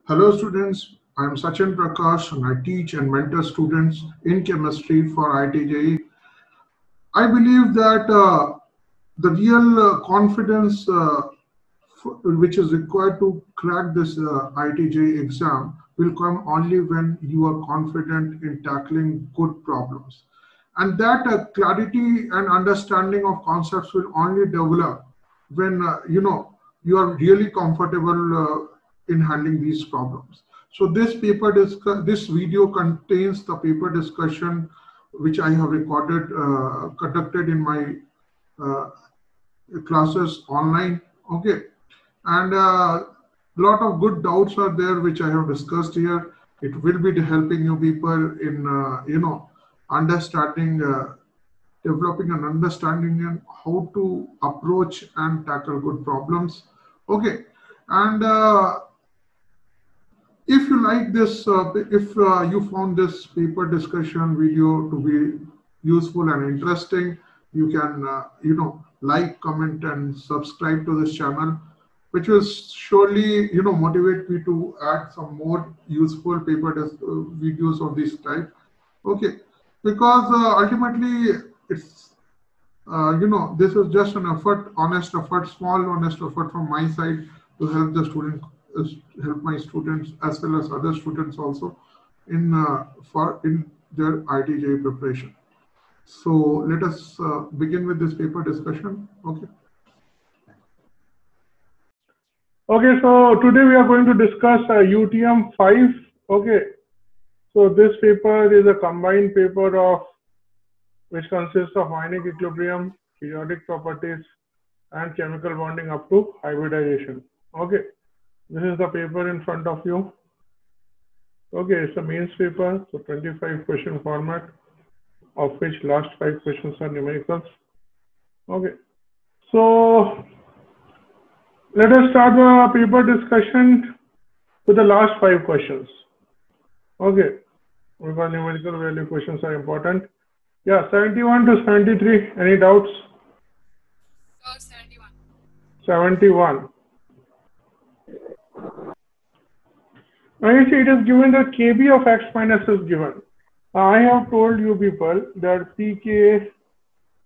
Hello students, I am Sachin Prakash and I teach and mentor students in chemistry for IIT. I believe that the real confidence which is required to crack this IIT exam will come only when you are confident in tackling good problems. And that clarity and understanding of concepts will only develop when you are really comfortable in handling these problems. So this video contains the paper discussion which I have conducted in my uh, classes online. Okay, and lot of good doubts are there which I have discussed here. It will be helping you people in understanding, developing an understanding in how to approach and tackle good problems. Okay, and if you like this, if you found this paper discussion video to be useful and interesting, you can, like, comment, and subscribe to this channel, which will surely, motivate me to add some more useful videos of this type. Okay, because ultimately it's, this is just an effort, honest effort, small honest effort from my side to help the student, uh, help my students as well as other students also in their ITJ preparation. So let us begin with this paper discussion. Okay. Okay, so today we are going to discuss UTM 5. Okay, so this paper is a combined paper of which consists of ionic equilibrium, periodic properties, and chemical bonding up to hybridization. Okay, this is the paper in front of you. Okay, it's a mains paper, so 25 question format, of which last 5 questions are numericals. Okay, so let us start the paper discussion with the last 5 questions. Okay, because numerical value questions are important. Yeah, 71 to 73. Any doubts? 71. 71. Now you see it is given that Kb of x minus is given. I have told you people that pK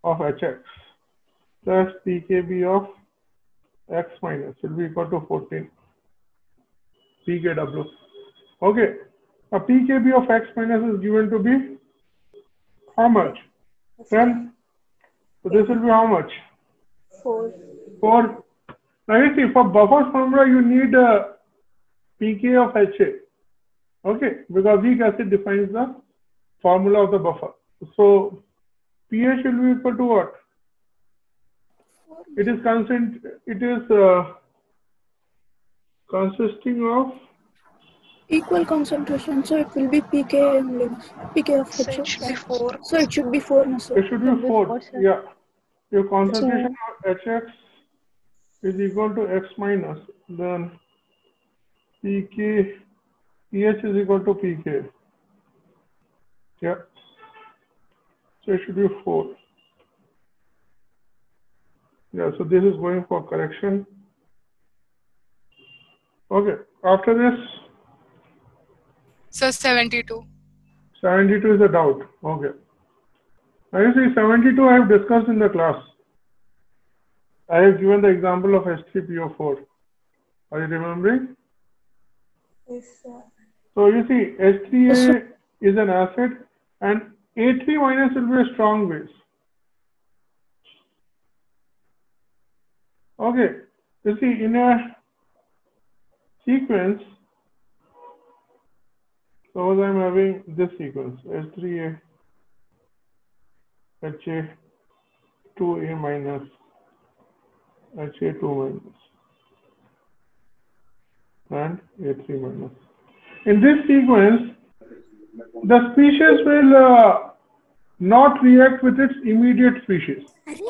of Hx plus pKb of x minus will be equal to 14 pKw. Okay, a pKb of x minus is given to be how much? 10. So this will be how much? 4. 4. Now you see for buffer formula you need pK of HA. Okay, because weak acid defines the formula of the buffer. So pH will be equal to what? It is constant. It is consisting of Equal concentration, so it will be pK only. pK of So it should be 4. So it should be 4, no, sir. it should be 4. Yeah, your concentration of Hx is equal to x minus, then pH is equal to pK. Yeah, so it should be 4. Yeah, so this is going for correction. Okay, after this. So 72. 72 is a doubt. Okay. Now you see 72 I have discussed in the class. I have given the example of H3PO4. Are you remembering? Yes, sir. So you see H3A is an acid and A3 minus will be a strong base. Okay. You see in a sequence, suppose I am having this sequence H3A, HA2A minus, HA2 minus and A3 minus. In this sequence, the species will not react with its immediate species.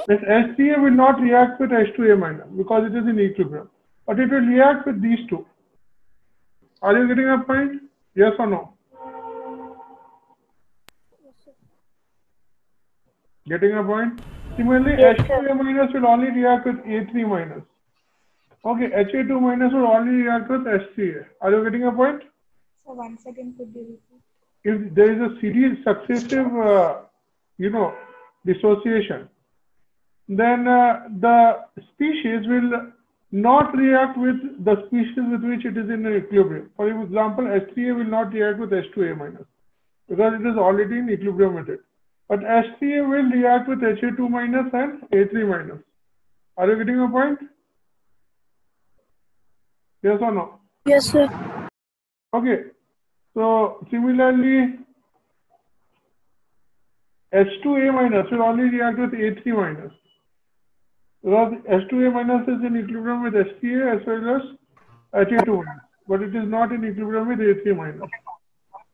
This H3A will not react with H2A minus because it is in equilibrium, but it will react with these two. Are you getting a point? Yes or no? Getting a point? Similarly, H2A minus will only react with A3 minus. Okay, Ha2 minus will only react with H3A. Are you getting a point? So once again could be repeated. If there is a series successive, dissociation, then the species will not react with the species with which it is in equilibrium. For example, H3A will not react with H2A minus because it is already in equilibrium with it. But H3A will react with Ha2 minus and A3 minus. Are you getting a point? Yes or no? Yes, sir. Okay. So similarly, H2A minus will only react with A3 minus. Because H2A minus is in equilibrium with H3A as well as Ha2 minus, but it is not in equilibrium with A3 minus.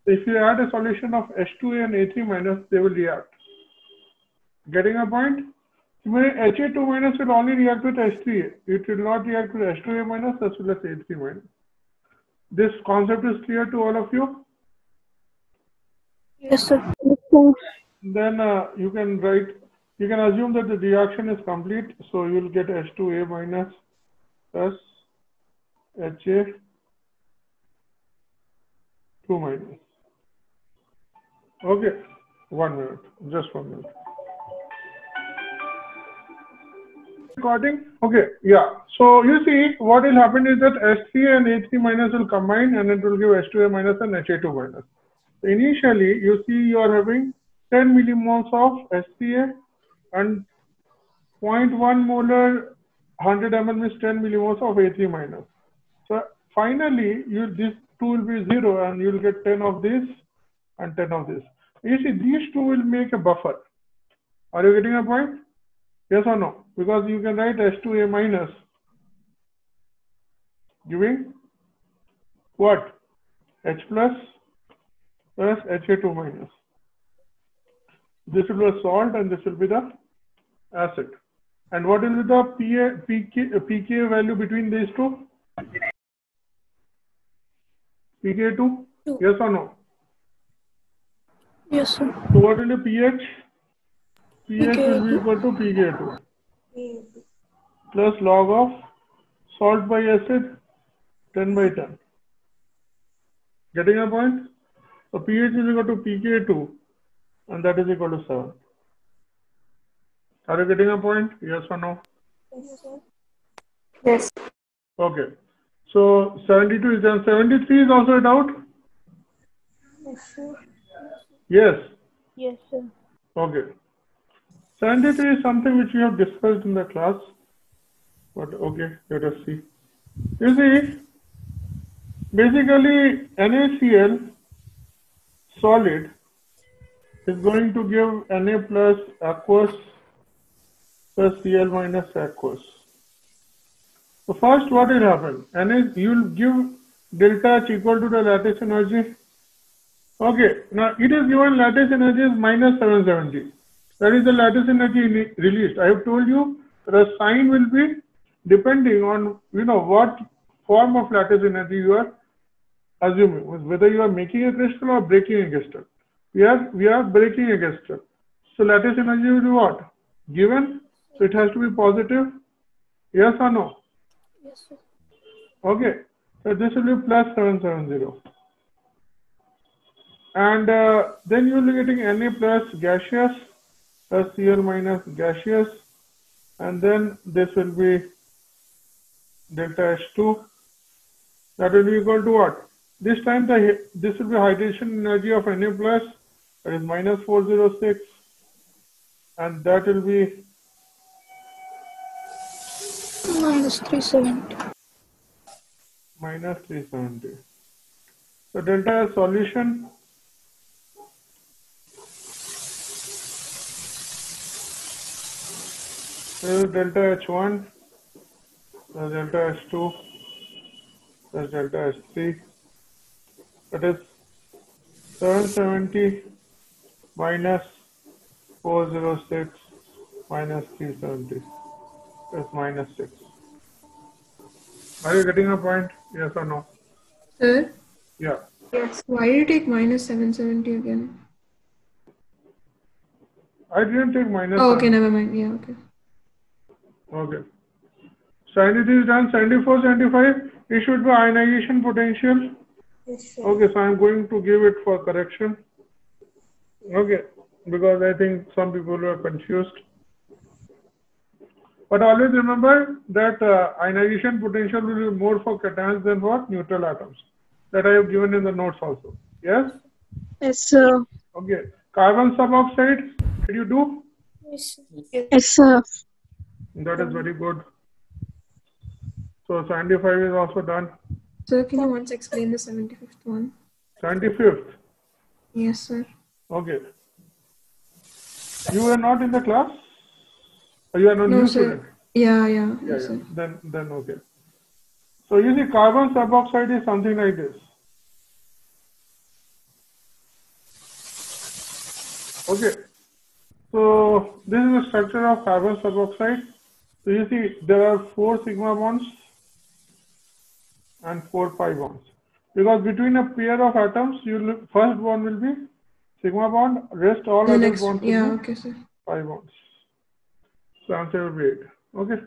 If you add a solution of H2A and A3 minus, they will react. Getting a point? Ha2 minus will only react with H3A. It will not react with H2A minus as well as A3 minus. This concept is clear to all of you? Yes, sir. Then you can assume that the reaction is complete. So you will get H2A minus plus Ha2 minus. Okay, 1 minute, just 1 minute. Recording? Okay, yeah. So you see, what will happen is that H3A and A3 minus will combine and it will give H2A minus and Ha2 minus. So initially, you see you are having 10 millimoles of H3A and 0.1 molar 100 ml means 10 millimoles of A3 minus. So finally, this two will be 0 and you will get 10 of this and 10 of this. You see, these two will make a buffer. Are you getting a point? Yes or no? Because you can write H2A minus giving what? H plus Ha2 minus. This will be a salt and this will be the acid. And what will be the pK value between these two? pK2? Yes or no? Yes, sir. So what will be pH? pH will be equal to pK2 plus log of salt by acid 10 by 10. Getting a point? So pH is equal to pK2 and that is equal to 7. Are you getting a point? Yes or no? Yes, sir. Yes. Okay. So 72 is done. 73 is also a doubt? Yes, sir. Yes. Yes, sir. Okay. 73 is something which we have discussed in the class. But okay, let us see. You see, basically NaCl solid is going to give Na plus aqueous plus Cl minus aqueous. So first what will happen? You will give delta H equal to the lattice energy. Okay, now it is given lattice energy is minus 770. That is the lattice energy released. I have told you the sign will be depending on what form of lattice energy you are assuming, whether you are making a crystal or breaking a crystal. We are breaking a crystal. So lattice energy will be what? Given. So it has to be positive. Yes or no? Yes, sir. Okay. So this will be plus 770. And then you will be getting Na plus gaseous plus Cl minus gaseous. And then this will be delta H2. That will be equal to what? This time this will be hydration energy of Na plus, that is minus 406, and that will be Minus 370. minus 370. So delta solution is delta H1 plus delta H2 plus delta H3. That is 770 minus 406 minus 370 is minus 6. Are you getting a point? Yes or no? Sir? Yeah. Yes. Why did you take minus 770 again? I didn't take minus. Oh, okay, never mind. Yeah, okay. Okay. 73 is done. 74, 75. It should be ionization potential. Yes, sir. Okay, so I'm going to give it for correction. Okay, because I think some people were confused. But always remember that ionization potential will be more for cations than for neutral atoms. That I have given in the notes also. Yes? Yes, sir. Okay. Carbon suboxide, did you do? Yes, sir. That is very good. So 75 is also done. Sir, can you once explain the 75th one? 75th. Yes, sir. Okay. You were not in the class? Or you are not No, new sir. student? Yeah, Yeah, yes, sir. Then okay. So you see, carbon suboxide is something like this. Okay. So this is the structure of carbon suboxide. So you see, there are 4 sigma bonds and 4 pi bonds. Because between a pair of atoms, first bond will be sigma bond, rest all The other next, bonds will yeah, be okay, sir. pi bonds. So answer will be 8. Okay.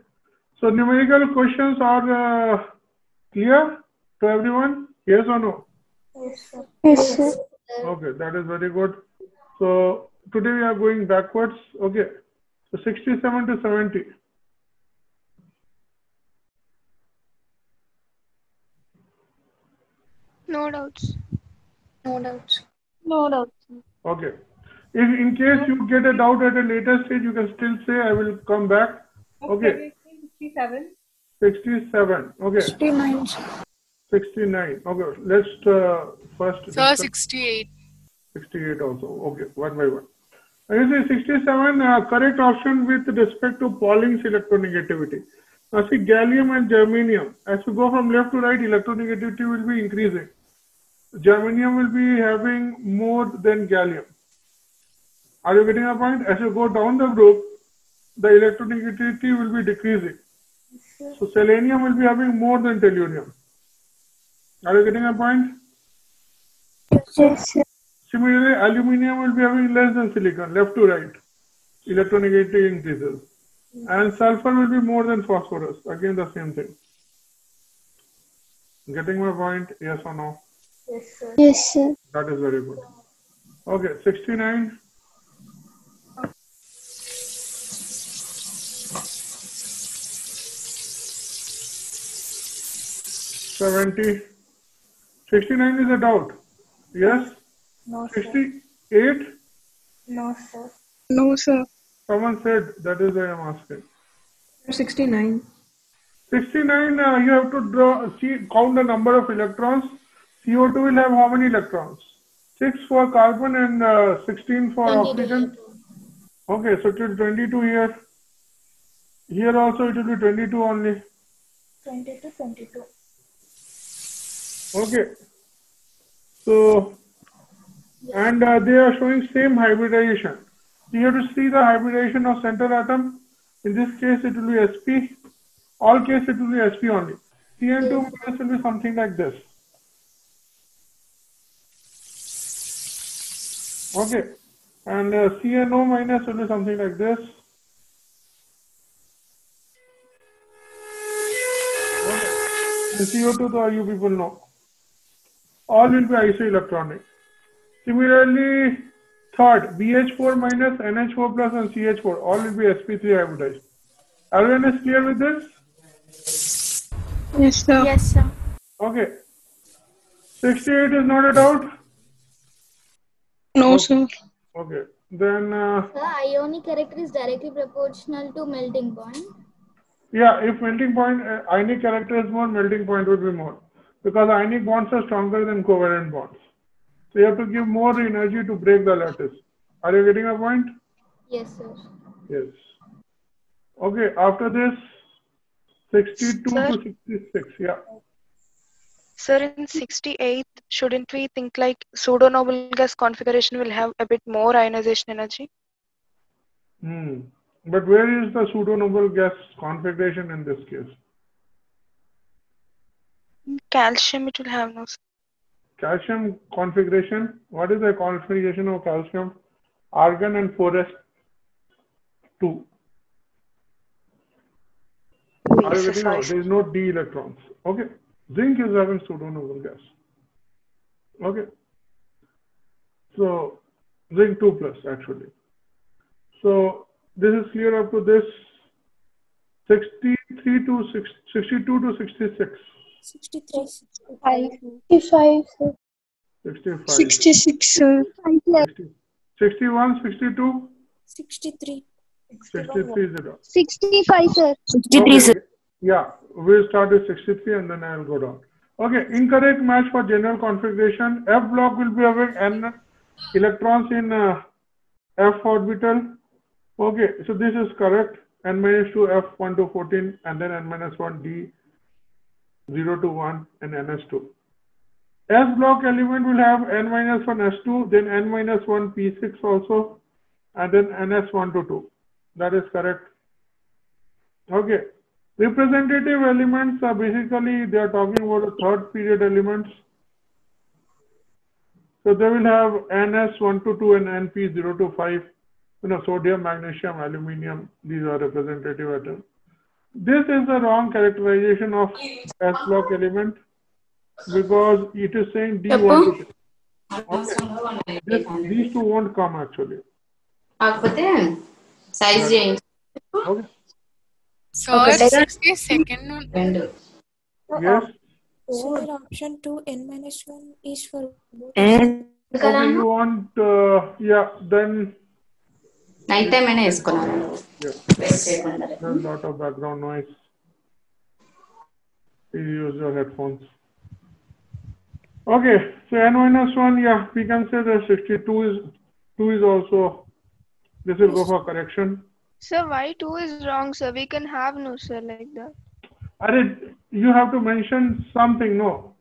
So numerical questions are clear to everyone? Yes or no? Yes, sir. Okay, that is very good. So today we are going backwards. Okay. So 67 to 70. No doubts. No doubts. No doubts. Okay. If in case you get a doubt at a later stage, you can still say I will come back. Okay. 67. 67. Okay. 69. 69. Okay. Let's first. Sir, 68. 68 also. Okay. One by one. You see 67 correct option with respect to Pauling's electronegativity. Now see gallium and germanium. As you go from left to right, electronegativity will be increasing. Germanium will be having more than gallium. Are you getting a point? As you go down the group, the electronegativity will be decreasing. So selenium will be having more than tellurium. Are you getting a point? Yes, sir. Similarly, aluminium will be having less than silicon, left to right. Electronegativity increases. And sulfur will be more than phosphorus. Again, the same thing. Getting my point? Yes or no? Yes, sir. Yes, sir. That is very good. Okay, 69. $70. 69 is a doubt. Yes? No, sir. 68? No, sir. No, sir. Someone said, that is why I am asking. 69. 69, you have to count the number of electrons. CO2 will have how many electrons? 6 for carbon and 16 for oxygen. Okay, so it will be 22 here. Here also it will be 22 only. 22. Okay. So, and they are showing same hybridization. You have to see the hybridization of center atom. In this case, it will be sp. All case it will be sp only. Cn2 minus will be something like this. Okay. And CNO minus will be something like this. Okay. The CO2, though, you people know. All will be isoelectronic. Similarly, third, BH4 minus NH4 plus and CH4, all will be sp3 hybridized. Everyone is clear with this? Yes, sir. Yes, sir. Okay. 68 is not a doubt? No, Okay. sir. Okay. Then, The ionic character is directly proportional to melting point. yeah, if melting point, ionic character is more, melting point would be more. Because ionic bonds are stronger than covalent bonds. So you have to give more energy to break the lattice. Are you getting a point? Yes, sir. Yes. Okay, after this, 62 Sir? to 66, yeah. Sir, in 68, shouldn't we think like pseudo-noble gas configuration will have a bit more ionization energy? But where is the pseudo-noble gas configuration in this case? Calcium it will have no. Calcium configuration, what is the configuration of calcium? Argon and 4s2. Are you getting out? There is no d electrons. Okay. Zinc is having pseudo-noble gas. Okay. So zinc 2 plus actually. So this is clear up to this 62 to 66. 63. 65. 65. 66, sir. 61, 62, 63. 63 0. 65, sir. 63, sir. Okay. Yeah, we'll start with 63 and then I'll go down. Okay, incorrect match for general configuration. F block will be having n electrons in F orbital. Okay, so this is correct. N minus 2 F1 to 14 and then n minus 1 D 0 to 1 and NS2. S block element will have n minus 1 S2, then n minus 1 P6 also, and then NS1 to 2. That is correct. Okay. Representative elements are basically, they are talking about the third period elements. So they will have NS1 to 2 and NP0 to 5. Sodium, magnesium, aluminium, these are representative atoms. This is the wrong characterization of S block element because it is saying D1 to 2. Okay. These two won't come actually. Okay. Sir, 62nd one. Yes. Sir, option 2, n minus 1 is for both. Okay, you want, yeah, then. Night time and yes. There's a lot of background noise. Please use your headphones. Okay, so n minus 1, yeah, we can say that 62 is also, this will go for correction. Sir, why 2 is wrong, sir? We can have no, sir, like that. You have to mention something, no.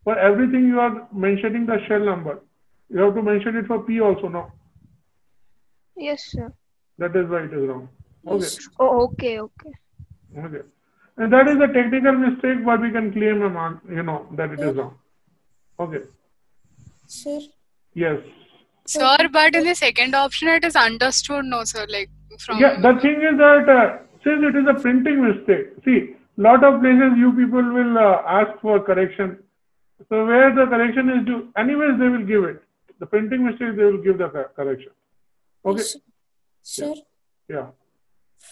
For everything you are mentioning the shell number. You have to mention it for P also, no. Yes, sir. That is why it is wrong. Okay. Oh, okay. Okay. And that is a technical mistake, but we can claim a mark, that it is wrong. Okay. Sir? Yes. Sir, but in the second option, it is understood, no, sir, like from. Yeah, the thing is that since it is a printing mistake, see, lot of places you people will ask for correction. So where the correction is due, anyways they will give it. The printing mistake, they will give the correction. Okay. Sir? Yeah.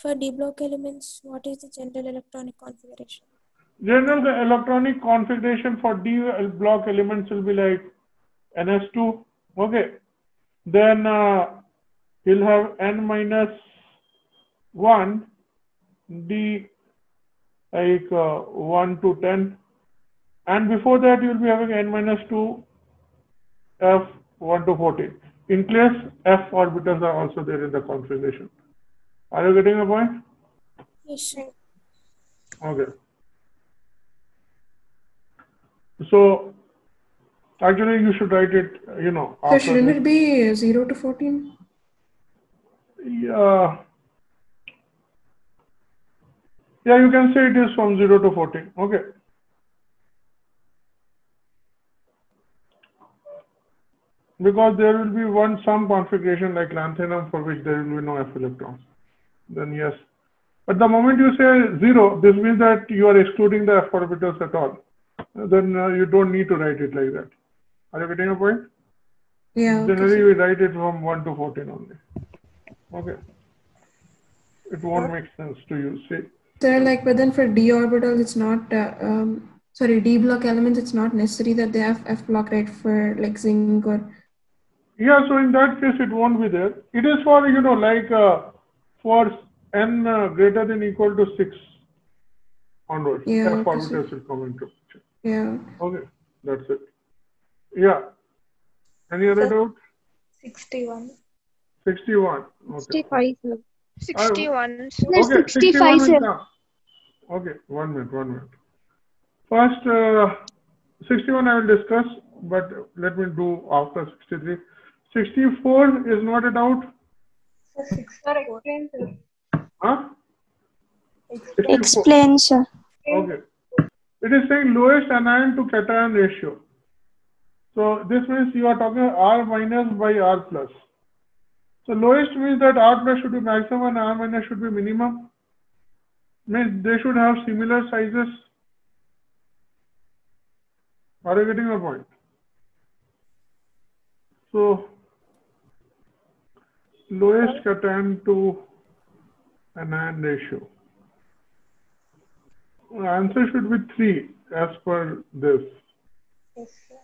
For D block elements, what is the general electronic configuration? General electronic configuration for D block elements will be like NS2. Okay. Then you'll have N minus 1 D like 1 to 10. And before that, you'll be having N minus 2 F 1 to 14. In case F orbitals are also there in the configuration. Are you getting a point? Yes, sir. Okay. So actually you should write it, So shouldn't it be 0 to 14? Yeah. Yeah, you can say it is from 0 to 14. Okay. Because there will be some configuration like lanthanum for which there will be no F electrons. Then yes. But the moment you say 0, this means that you are excluding the F orbitals at all. Then you don't need to write it like that. Are you getting a point? Yeah. Generally, we write it from 1 to 14 only. Okay. It won't make sense to you. See. So but then for D orbitals, it's not, D block elements, it's not necessary that they have F block, right, for like zinc or. Yeah, so in that case, it won't be there. It is for, for n greater than equal to 6 onwards. Yeah, F orbitals will come into picture. Yeah. Okay, that's it. Yeah. Any other doubt? 61. 61. Okay. 61. Okay, 65, sir. Okay, 1 minute. First, 61 I will discuss, but let me do after 63. 64 is not a doubt. Sir, explain, sir. Huh? 64. Explain, sir. Okay. It is saying lowest anion to cation ratio. So this means you are talking R minus by R plus. So lowest means that R plus should be maximum and R minus should be minimum. Means they should have similar sizes. Are you getting the point? So lowest cation to anion ratio. Answer should be 3 as per this. Yes, sir.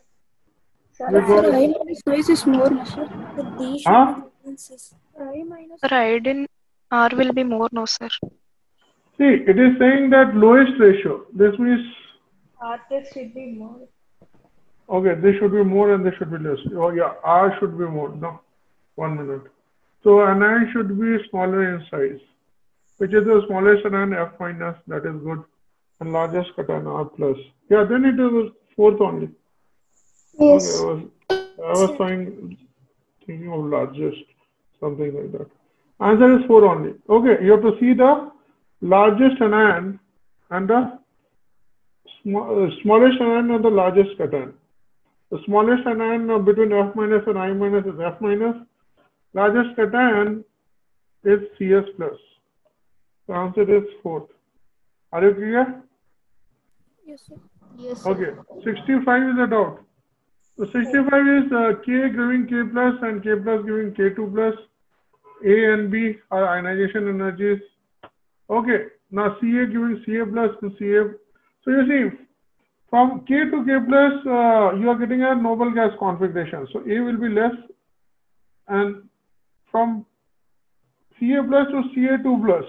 We Sir, got- I minus size is more, no, sir. D Huh? should be differences. I minus. Sir, iodine R will be more, no, sir. See, it is saying that lowest ratio. This means, R test should be more. okay, this should be more and this should be less. Oh yeah, R should be more. No, 1 minute. So anion should be smaller in size, which is the smallest anion F minus, that is good, and largest cation R plus. Yeah, then it was 4th only. Yes. Okay, I was thinking of largest, something like that. Answer is 4 only. Okay, you have to see the largest anion and the smallest anion and the largest cation. The smallest anion between F minus and I minus is F minus. Largest cation is CS plus. The answer is 4th. Are you clear? Yes, sir. Yes, sir. Okay. 65 is a doubt. So 65 is K giving K plus and K plus giving K2 plus. A and B are ionization energies. Okay. Now Ca giving Ca plus to Ca. So you see, from K to K plus, you are getting a noble gas configuration. So A will be less, and from Ca plus to Ca2 plus,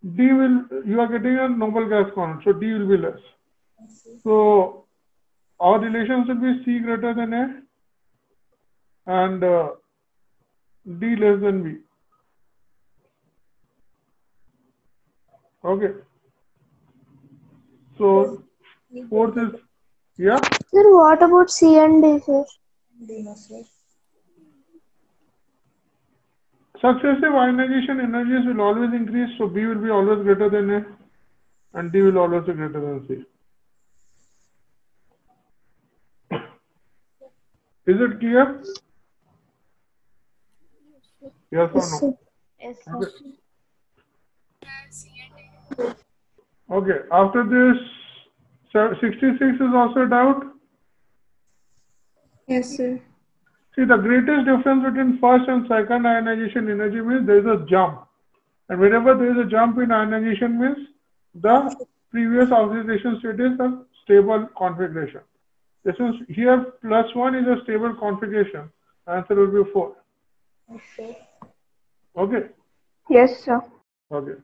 you are getting a noble gas configuration. So D will be less. So our relations will be C greater than A and D less than B. Okay. So 4th is, yeah. Sir, what about C and D, sir? D, no, sir. Successive ionization energies will always increase, so B will be always greater than A and D will always be greater than C. Is it clear? Yes or no? Yes, sir. Okay. Okay, after this, 66 is also a doubt. Yes, sir. See, the greatest difference between first and second ionization energy means there is a jump. And whenever there is a jump in ionization means the previous oxidation state is a stable configuration. This means here +1 is a stable configuration. Answer will be 4. Okay. Yes, sir. Okay.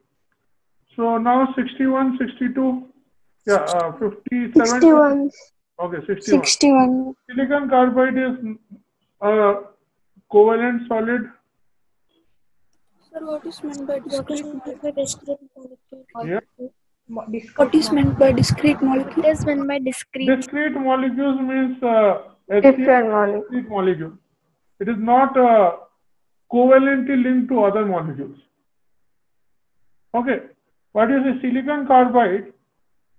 So now 61, 62, yeah, 57. 61. Okay, 61. 61. Silicon carbide is a covalent solid. Sir, what is meant by discrete molecule? Yeah. What is meant by discrete molecule? It is meant by discrete. Discrete molecules means Different molecule. discrete molecule. It is not covalently linked to other molecules. Okay. What is a silicon carbide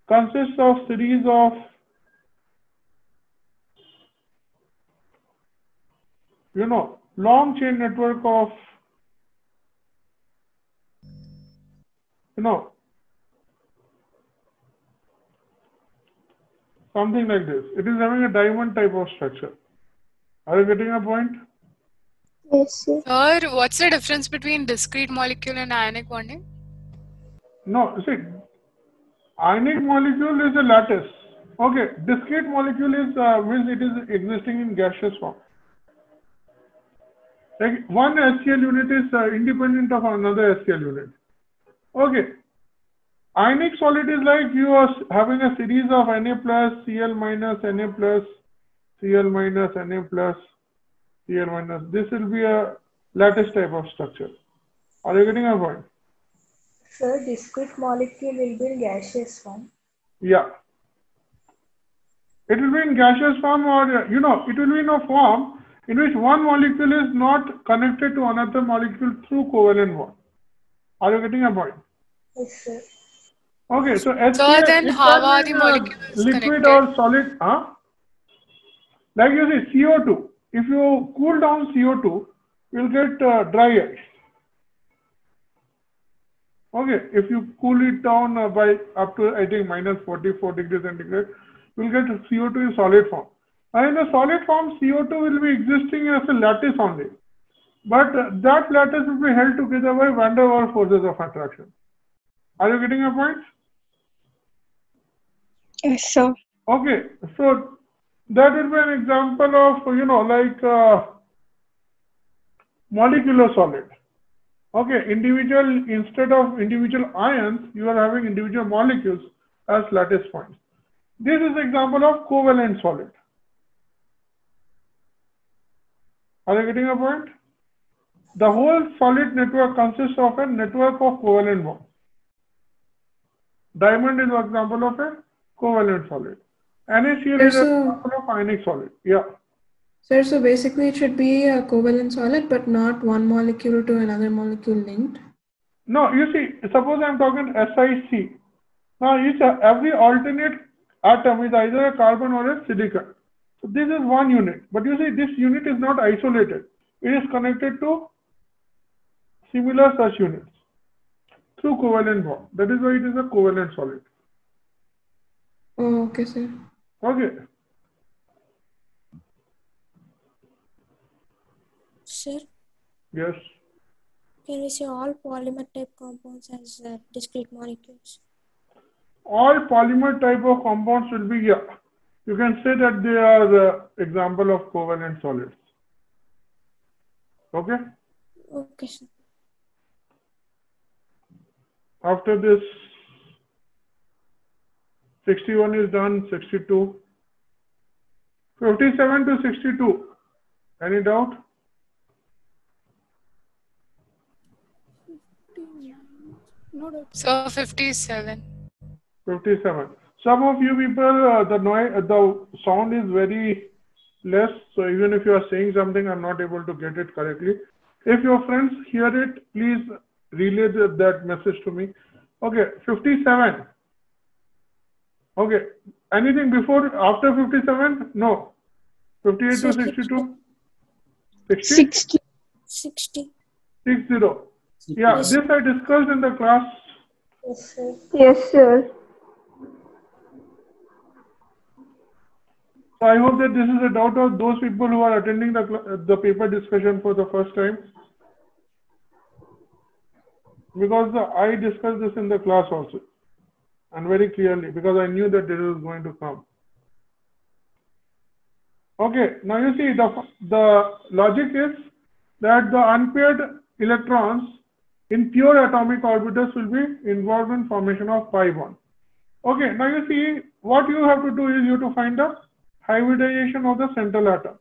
consists of series of long chain network of something like this. It is having a diamond type of structure. Are you getting a point? Yes, sir. Sir, what's the difference between discrete molecule and ionic bonding? No, see, ionic molecule is a lattice. Okay, discrete molecule is means it is existing in gaseous form. Like one SCl unit is independent of another SCl unit. Okay, ionic solid is like you are having a series of Na plus, Cl minus, Na plus, Cl minus, Na plus, Cl minus. This will be a lattice type of structure. Are you getting a point? Sir, discrete molecule will be in gaseous form. Yeah. It will be in gaseous form, or it will be in a form in which one molecule is not connected to another molecule through covalent bond. Are you getting a point? Yes, sir. Okay, so So then how are the molecules liquid connected? or solid? Like you see CO2. If you cool down CO2, you'll get dry ice. Okay, if you cool it down by up to, I think, minus 44 degrees centigrade, you'll get CO2 in solid form. And in the solid form, CO2 will be existing as a lattice only. But that lattice will be held together by van der Waals forces of attraction. Are you getting a point? Yes, sir. Okay, so that will be an example of, like molecular solid. Okay, instead of individual ions, you are having individual molecules as lattice points. This is an example of covalent solid. Are you getting a point? The whole solid network consists of a network of covalent bonds. Diamond is an example of a covalent solid. NaCl is an example of ionic solid. Yeah. Sir, so basically it should be a covalent solid, but not one molecule to another molecule linked. No, you see, suppose I'm talking SiC. Now, every alternate atom is either a carbon or a silicon. So this is one unit. But you see, this unit is not isolated. It is connected to similar such units through covalent bond. That is why it is a covalent solid. Oh, okay, sir. Okay. Sir, Yes. can we say all polymer type compounds as discrete molecules? All polymer type of compounds will be, yeah. You can say that they are the example of covalent solids. Okay? Okay, sir. After this, 61 is done, 62. 57 to 62. Any doubt? No doubt. So 57. 57. Some of you people, the sound is very less. So even if you are saying something, I'm not able to get it correctly. If your friends hear it, please relay that message to me. Okay, 57. Okay, anything before, after 57? No. 58 to 62? 60? 60. 60. Yeah, this I discussed in the class. Yes, sir. Yes, sir. So I hope that this is a doubt of those people who are attending the paper discussion for the first time. Because I discussed this in the class also. And very clearly, because I knew that this is going to come. Okay, now you see the logic is that the unpaired electrons in pure atomic orbitals will be involved in formation of pi bond. Okay, now you see what you have to do is you have to find the hybridization of the central atom.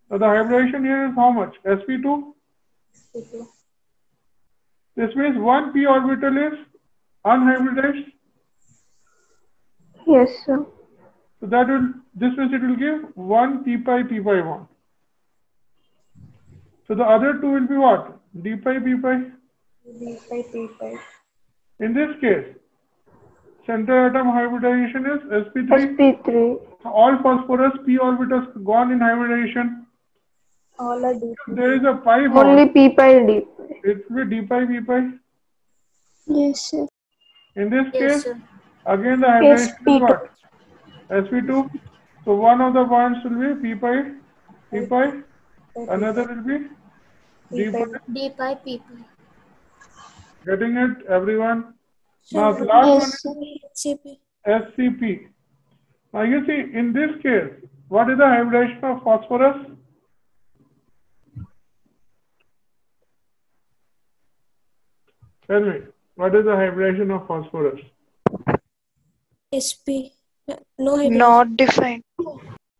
So the hybridization here is how much? sp2? sp2. This means one p orbital is unhybridized. Yes, sir. So this means it will give one p pi bond. So the other two will be what? D pi p pi. D pi p pi. In this case, central atom hybridization is sp3. sp3. So all phosphorus p orbitals gone in hybridization. All are D. There is a pi bond. Only p pi d pi. It will be d pi p pi. Yes, sir. In this Yes, case, sir. again the hybridization is sp2. what? sp2. So one of the bonds will be p pi. Another will be d pi. D pi p pi. Getting it, everyone? Sir, Now the last yes, one is SCP. SCP. Now you see, in this case, what is the hybridization of phosphorus? Tell me, what is the hybridization of phosphorus? SP. No hybridization. Not defined.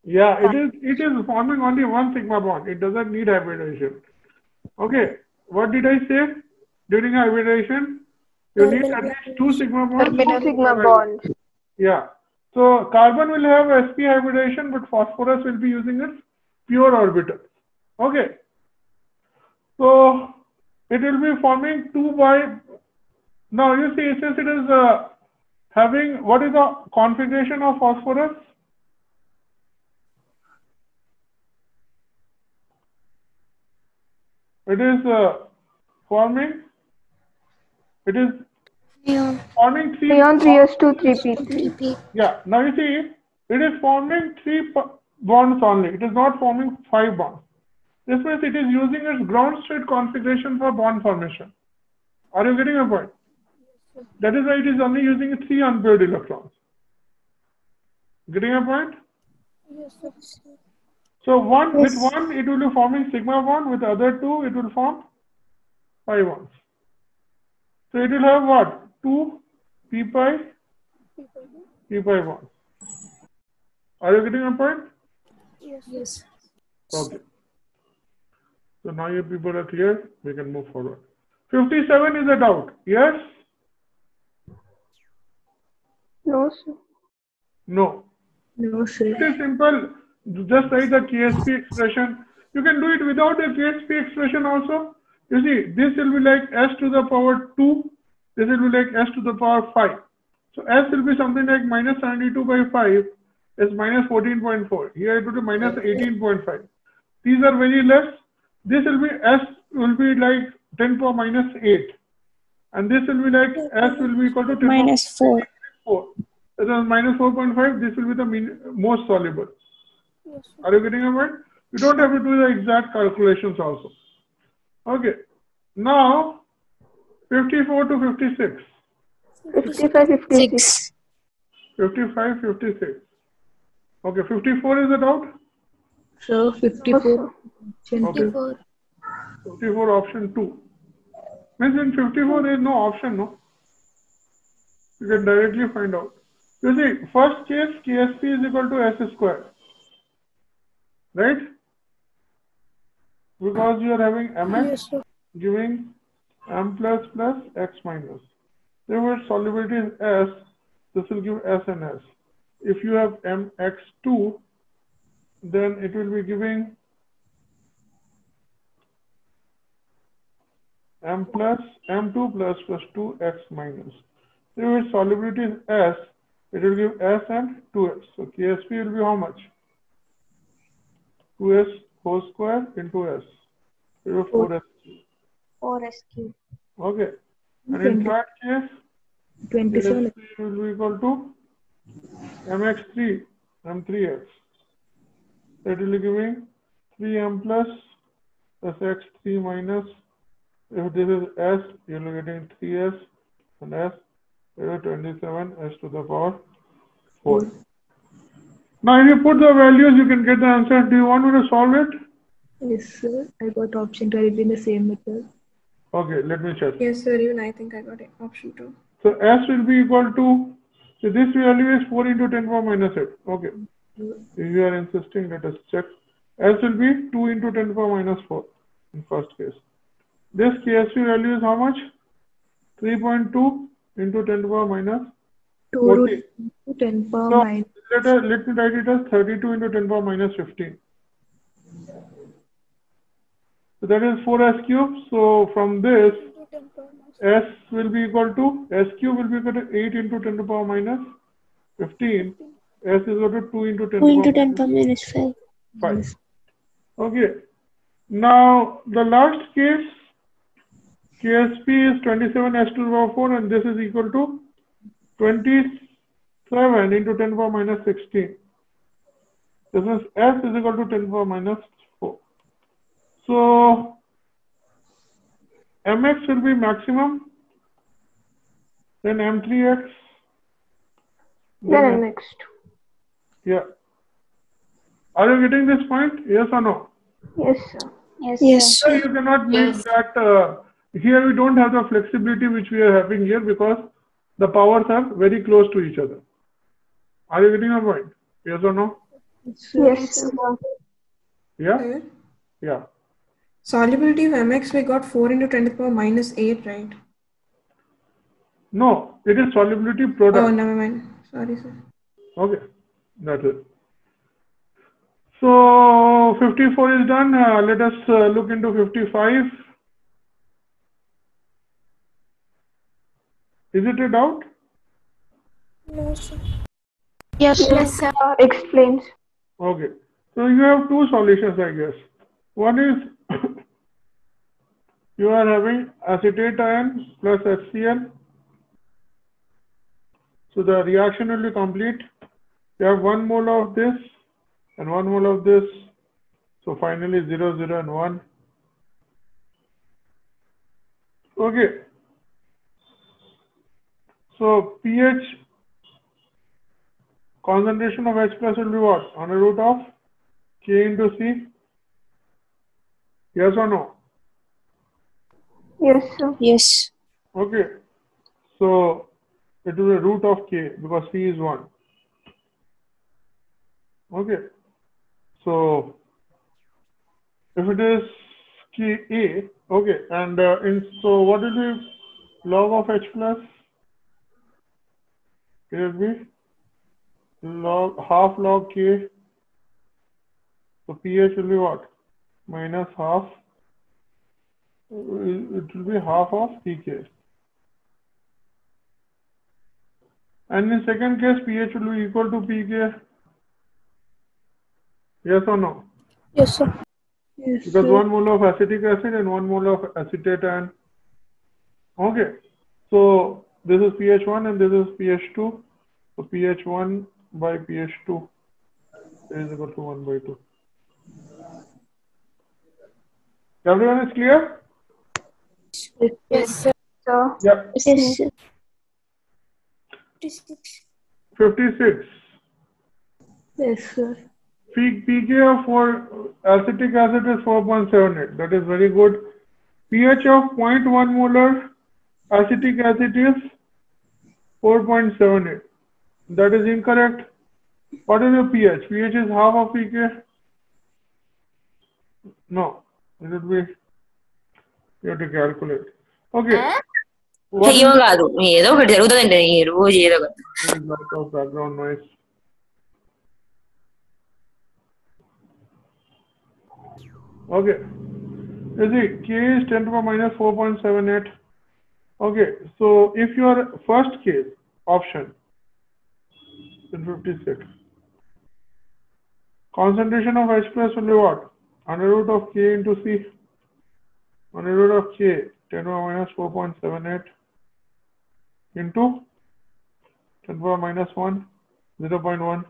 Yeah, it is forming only one sigma bond. It doesn't need hybridization. Okay, what did I say during hybridization? You need at least two sigma bonds. Terminal. Sigma bonds. Yeah. So carbon will have sp hybridization, but phosphorus will be using its pure orbital. Okay. So it will be forming 2 by. Now you see, since it is having, what is the configuration of phosphorus? It is forming. It is Forming three. Neon 3s2 3p3. Yeah. Now you see, it is forming three bonds only. It is not forming 5 bonds. This means it is using its ground state configuration for bond formation. Are you getting a point? That is why it is only using 3 unpaired electrons. Getting a point? Yes, sir. So with one it will be forming sigma bond, with the other 2 it will form pi bonds. So it will have what? 2 p pi bonds. Are you getting a point? Yes. Okay. So now your people are clear. We can move forward. 57 is a doubt. Yes? No, sir. No. No, sir. It is simple. Just write the KSP expression. You can do it without a KSP expression also. You see, this will be like s to the power 2. This will be like s to the power 5. So s will be something like minus 72 by 5 is minus 14.4. Here it will be minus 18.5. These are very less. This will be s will be like 10 power minus 8. And this will be like s will be equal to 10 Minus 4. 4. That is minus 4.5. This will be the most soluble. Yes, Are you getting a point? You don't have to do the exact calculations also. Okay. Now, 54 to 56. 55, 56. 55, 56. Okay, 54 is a doubt? So 54. Okay. 54 option 2. Means in 54 there is no option, no? You can directly find out. You see, first case, KSP is equal to s square. Right? Because you are having mx giving m plus plus x minus. Therefore, solubility is s. This will give s and s. If you have mx2, then it will be giving m plus m2 plus plus 2x minus. Therefore, solubility is s. It will give s and 2s. So KSP will be how much? 2s whole square into s. It will be 4s. 4s cube. Okay. And in third case, 27. KSP will be equal to mx3, m3x. That will be giving 3m plus x3 minus. If this is s, you will be getting 3s and s. It will be 27 s to the power 4. Now, if you put the values, you can get the answer. Do you want me to solve it? Yes, sir. I got option 2. It in the same method. Okay, let me check. Yes, sir. Even I think I got it. Option 2. So s will be equal to, so this value is 4 into 10 power minus 8. Okay. If you are insisting, let us check. S will be 2 into 10 power minus 4 in first case. This KSP value is how much? 3.2 into 10 power minus 14. 10 power So minus. let me write it as 32 into 10 power minus 15. So that is 4s cube. So from this, s will be equal to, s cube will be equal to 8 into 10 to the power minus 15. S is equal to 2 into 10 2 into to 10 power minus 5. 5. Okay. Now, the last case, KSP is 27 s to the power 4, and this is equal to 27 into 10 power minus 16. This is s is equal to 10 power minus 4. So, mx will be maximum, then m3x, Then next. Yeah. Are you getting this point? Yes or no? Yes, sir. Yes. So you cannot make that. Here we don't have the flexibility which we are having here because the powers are very close to each other. Are you getting a point? Yes or no? Yes, sir. Yeah? Sir, Yeah. solubility of mx, we got 4 into 10 to the power minus 8, right? No, it is solubility product. Oh, never mind. Sorry, sir. Okay, that's it. So 54 is done. Let us look into 55. Is it a doubt? No, sir. Yes, sir. Yes, sir. Explains. Okay. So you have two solutions, I guess. One is you are having acetate ion plus HCl So the reaction will be complete. You have 1 mole of this and 1 mole of this. So finally 0, 0 and 1. Okay. So pH concentration of H plus will be what? Under root of K into C? Yes or no? Yes, sir. Yes. Okay. So it will be root of K because C is 1. Okay. So if it is Ka, okay, and so what will be log of H plus? It will be half log K. So pH will be what? Minus half. It will be half of pK. And in second case, pH will be equal to pK. Yes or no? Yes, sir. Yes, Because sir. 1 mole of acetic acid and 1 mole of acetate ion. Okay. So this is pH 1 and this is pH 2. So pH 1 by pH 2 is equal to 1 by 2. Everyone is clear? Yes, sir. Sir. Yeah. Yes, sir. 56. Yes, sir. pK for acetic acid is 4.78. That is very good. pH of 0.1 molar acetic acid is 4.78. That is incorrect. What is the pH? pH is half of pK. No, it would be, you have to calculate. Okay. What is అయ్యో కాదు ఏదో ఒకటి జరుగుతుందండి రోజు ఏదో ఒకటి. lack of background noise? Okay. You see, K is 10 to the power minus 4.78. Okay, so if your first case option in 56, concentration of H plus will be what? Under root of K into C. Under root of K, 10 to the power minus 4.78 into 10 to the power minus 1, 0.1.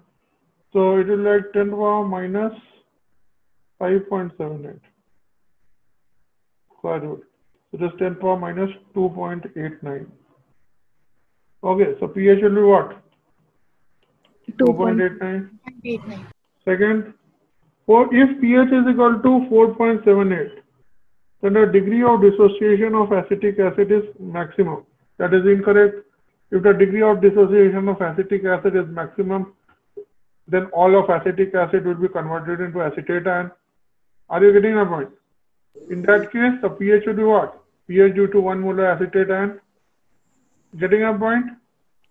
So it will be like 10 to the power minus 5.78 square root. So just 10 to the power minus 2.89. Okay, so pH will be what? 2.89. Second, if pH is equal to 4.78, then the degree of dissociation of acetic acid is maximum. That is incorrect. If the degree of dissociation of acetic acid is maximum, then all of acetic acid will be converted into acetate ion. Are you getting my point? In that case, the pH will be what? pH due to 1 molar acetate ion. Getting a point?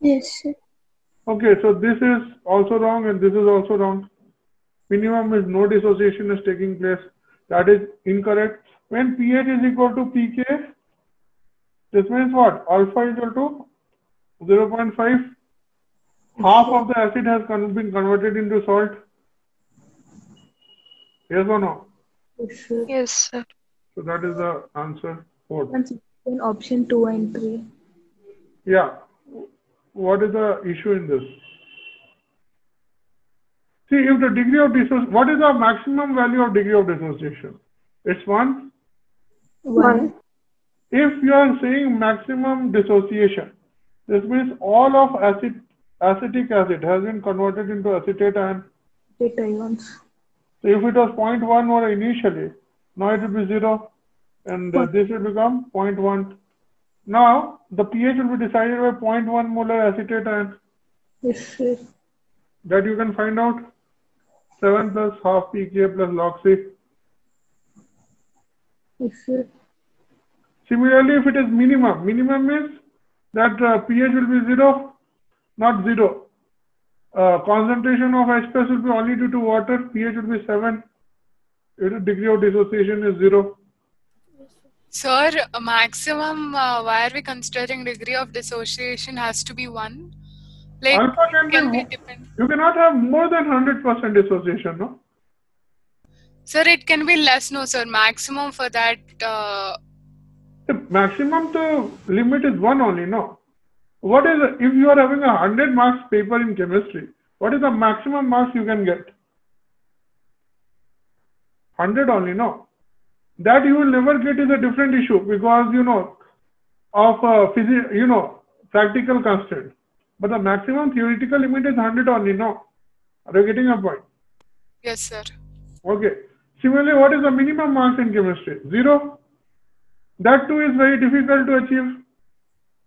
Yes, sir. Okay, so this is also wrong and this is also wrong. Minimum is no dissociation is taking place. That is incorrect. When pH is equal to pK, this means what? Alpha is equal to 0.5. Half of the acid has been converted into salt. Yes or no? Yes, sir. Yes, sir. So that is the answer. 4. In option 2 and 3. Yeah. What is the issue in this? See, if the degree of dissociation, what is the maximum value of degree of dissociation? It's 1. 1. If you are saying maximum dissociation, this means all of acetic acid has been converted into acetate ion. Beta ions. So if it was 0.1 molar initially, now it will be 0 and this will become 0.1. Now the pH will be decided by 0.1 molar acetate ion. Yes, sir. That you can find out. 7 plus half pK plus log C. Yes, sir. Similarly, if it is minimum is that pH will be 0, not 0. Concentration of H plus will be only due to water, pH will be 7. Its degree of dissociation is 0. Sir, maximum, why are we considering degree of dissociation has to be 1? Like, Alpha can be, you cannot have more than 100% dissociation, no? Sir, it can be less, no, sir. Maximum for that. The maximum to limit is 1 only, no? What is, if you are having a 100 marks paper in chemistry, what is the maximum marks you can get? 100 only, no? That you will never get is a different issue because, of practical constraint. But the maximum theoretical limit is 100 only, no? Are you getting a point? Yes, sir. Okay. Similarly, what is the minimum marks in chemistry? 0. That too is very difficult to achieve.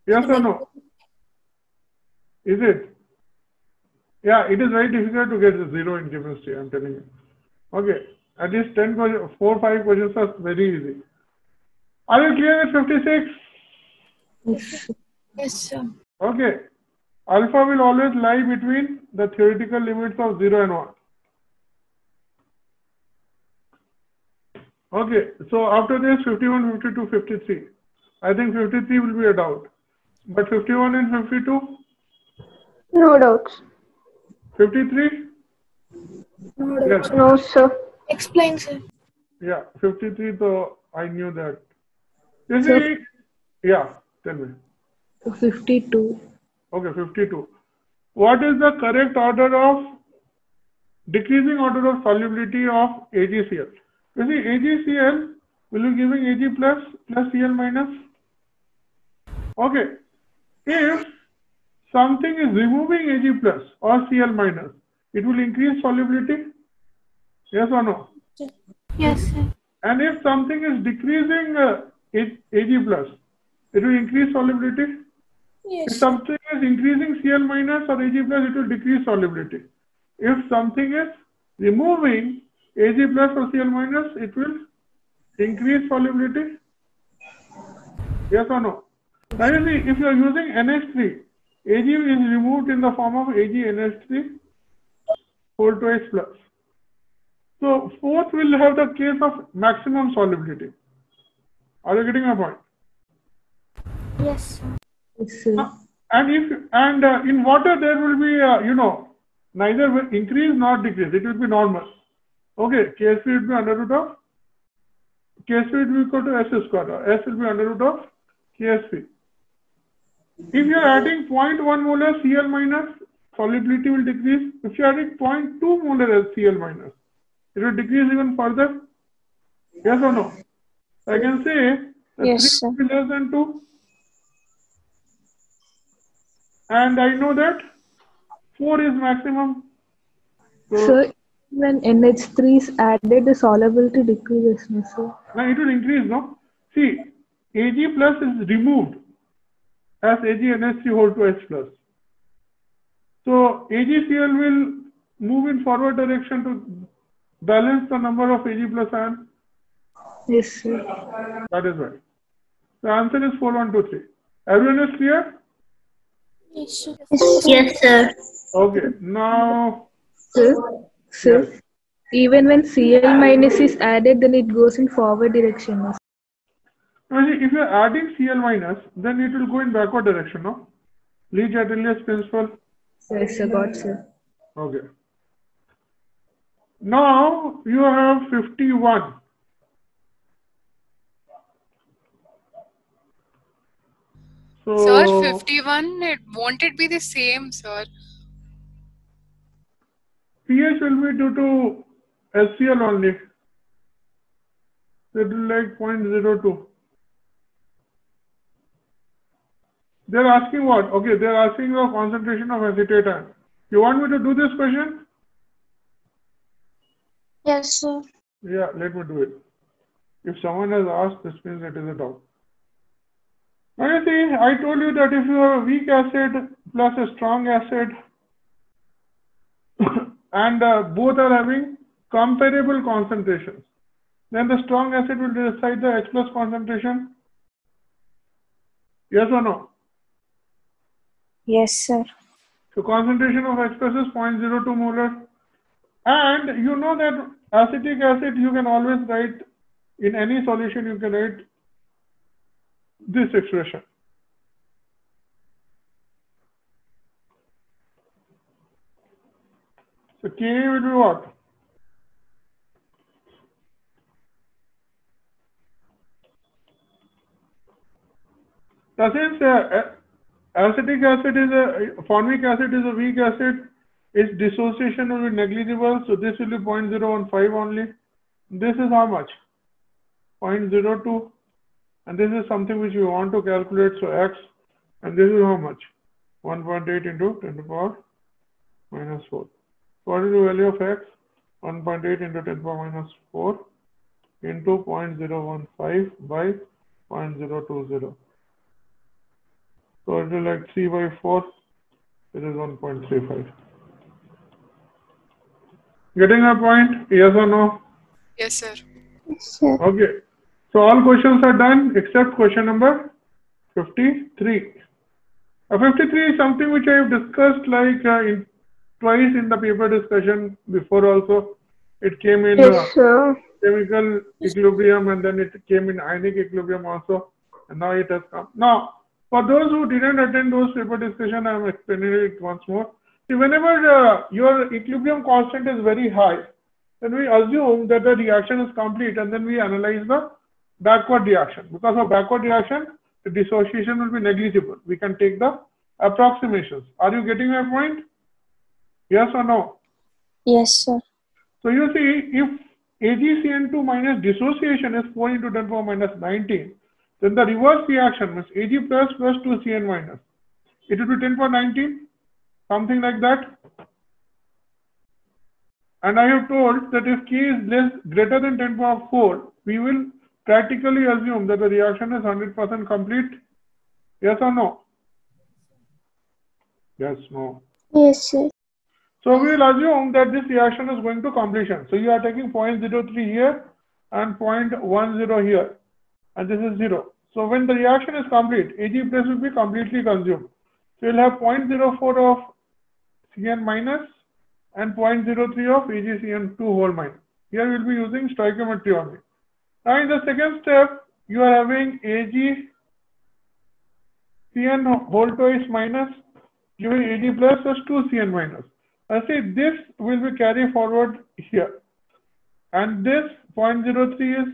Yes or no? Is it? Yeah, it is very difficult to get 0 in chemistry, I'm telling you. Okay. At least 10 questions, 4 or 5 questions are very easy. Are you clear with 56? Yes, sir. Okay. Alpha will always lie between the theoretical limits of 0 and 1. Okay. So after this, 51, 52, 53. I think 53 will be a doubt. But 51 and 52? No doubts. 53? No Yes. doubts. No, sir. Explain, sir. Yeah, 53, so I knew that. You Sir. see, yeah, tell me. 52. Okay, 52. What is the correct order of, decreasing order of solubility of AgCl? You see, AgCl will be giving Ag plus Cl minus. Okay, if something is removing Ag plus or Cl minus, it will increase solubility? Yes or no? Yes, sir. And if something is decreasing Ag plus, it will increase solubility? Yes, If something is increasing Cl minus or Ag plus, it will decrease solubility. If something is removing Ag plus or Cl minus, it will increase solubility? Yes or no? Now you see, if you are using NH3, Ag is removed in the form of AgNH3 whole twice plus. So fourth will have the case of maximum solubility. Are you getting my point? Yes, sir. Yes, sir. And in water there will be neither will increase nor decrease. It will be normal. Okay, Ksp will be under root of Ksp will be equal to S square. Or S will be under root of Ksp. If you are adding 0.1 molar Cl minus, solubility will decrease. If you are adding 0.2 molar Cl minus, it will decrease even further. Yes or no? I can say that Yes, 3 will be less than 2. And I know that 4 is maximum. So Sir, when NH3 is added, the solubility decreases, no, sir? now it will increase, no? See, Ag plus is removed as AgNH3 whole twice plus. So AgCl will move in forward direction to balance the number of Ag plus ion. Yes, sir. That is right. The answer is 4, 1, 2, 3. Everyone is clear? Yes, sir. Yes, sir. Okay. Now, Sir, yes. even when Cl minus is added, then it goes in forward direction, no, sir? Now, see, if you are adding Cl minus, then it will go in backward direction, no? Lee-Chatterley's principle. Yes, sir. Got, sir. Okay. Now you have 51. So, Sir, 51, won't it be the same, sir? pH will be due to HCl only. It will be like 0.02. They're asking what? Okay, they're asking the concentration of acetate ion. You want me to do this question? Yes, sir. Yeah, let me do it. If someone has asked, this means it is a doubt. Now you see, I told you that if you have a weak acid plus a strong acid and both are having comparable concentrations, then the strong acid will decide the H plus concentration. Yes or no? Yes, sir. So concentration of H plus is 0.02 molar. And you know that acetic acid you can always write in any solution, you can write this expression. So Ka will be what? That is Acetic acid is a, formic acid is a weak acid. Its dissociation will be negligible. So this will be 0.015 only. This is how much? 0.02. And this is something which we want to calculate. So X. And this is how much? 1.8 into 10 to the power minus 4. So what is the value of X? 1.8 into 10 to the power minus 4 into 0.015 by 0.020. So it is like 3 by 4. It is 1.35. Getting a point? Yes or no? Yes, sir. Yes, sir. Okay. So all questions are done except question number 53. 53 is something which I have discussed like twice in the paper discussion before also. It came in Yes, sir. chemical equilibrium and then it came in ionic equilibrium also. And now it has come. Now, for those who didn't attend those paper discussion, I am explaining it once more. See, whenever your equilibrium constant is very high, then we assume that the reaction is complete and then we analyze the backward reaction. Because of backward reaction, the dissociation will be negligible. We can take the approximations. Are you getting my point? Yes or no? Yes, sir. So you see, if AgCN2 minus dissociation is 4 into 10 to the power minus 19, then the reverse reaction means Ag plus plus 2Cn minus. It will be 10 to the power 19, something like that. And I have told that if K is greater than 10 to the power 4, we will practically assume that the reaction is 100% complete. Yes or no? Yes, no. Yes, sir. So we will assume that this reaction is going to completion. So you are taking 0.03 here and 0.10 here. And this is 0. So when the reaction is complete, Ag plus will be completely consumed. So you'll have 0.04 of Cn minus and 0.03 of AgCN2 whole minus. Here we'll be using stoichiometry only. Now in the second step, you are having AgCN whole twice minus giving Ag plus plus 2Cn minus. I see this will be carried forward here. And this 0.03 is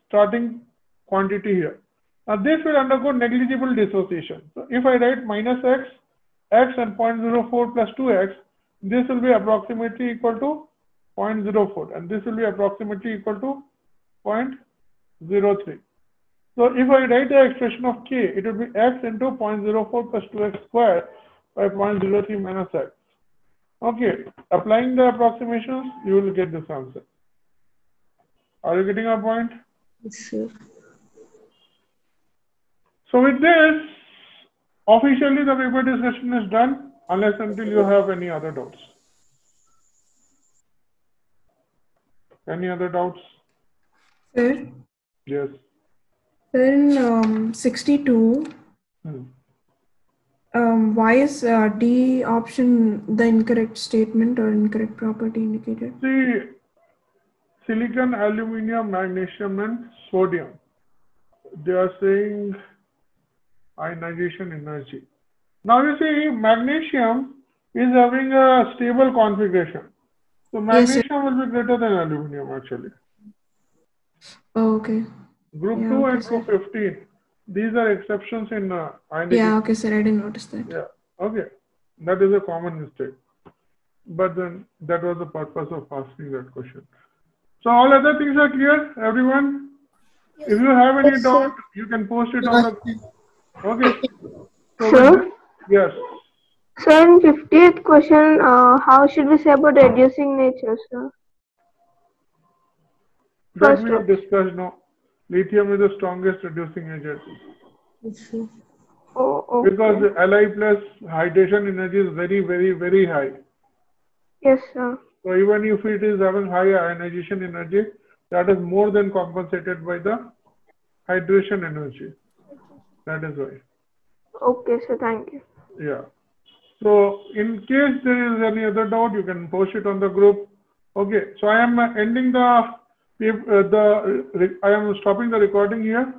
starting quantity here. Now this will undergo negligible dissociation. So if I write minus x and 0.04 plus 2x, this will be approximately equal to 0.04 and this will be approximately equal to 0.03. So if I write the expression of k, it will be x into 0.04 plus 2x squared by 0.03 minus x. Okay, applying the approximations, you will get this answer. Are you getting our point? Yes, sir. So with this, officially the paper discussion is done, unless until you have any other doubts. Any other doubts? Sir, Yes. in 62, why is D option the incorrect statement or incorrect property indicated? See, silicon, aluminum, magnesium, and sodium. They are saying ionization energy. Now you see, magnesium is having a stable configuration. So magnesium will be greater than aluminum actually. Oh, okay. Group Yeah, 2 okay, and group 15. These are exceptions in ionic. Yeah, okay, sir. I didn't notice that. Yeah, okay. That is a common mistake. But then that was the purpose of asking that question. So all other things are clear, everyone? If you have any doubt, you can post it on the... Okay. So Sir? Yes. So in 50th question, how should we say about reducing nature, sir? That we have discussed now. Lithium is the strongest reducing agent. Oh, okay. Because Li plus hydration energy is very, very, very high. Yes, sir. So even if it is having high ionization energy, that is more than compensated by the hydration energy. That is why. Okay, sir. Thank you. Yeah. So in case there is any other doubt, you can post it on the group. Okay. So I am ending I am stopping the recording here.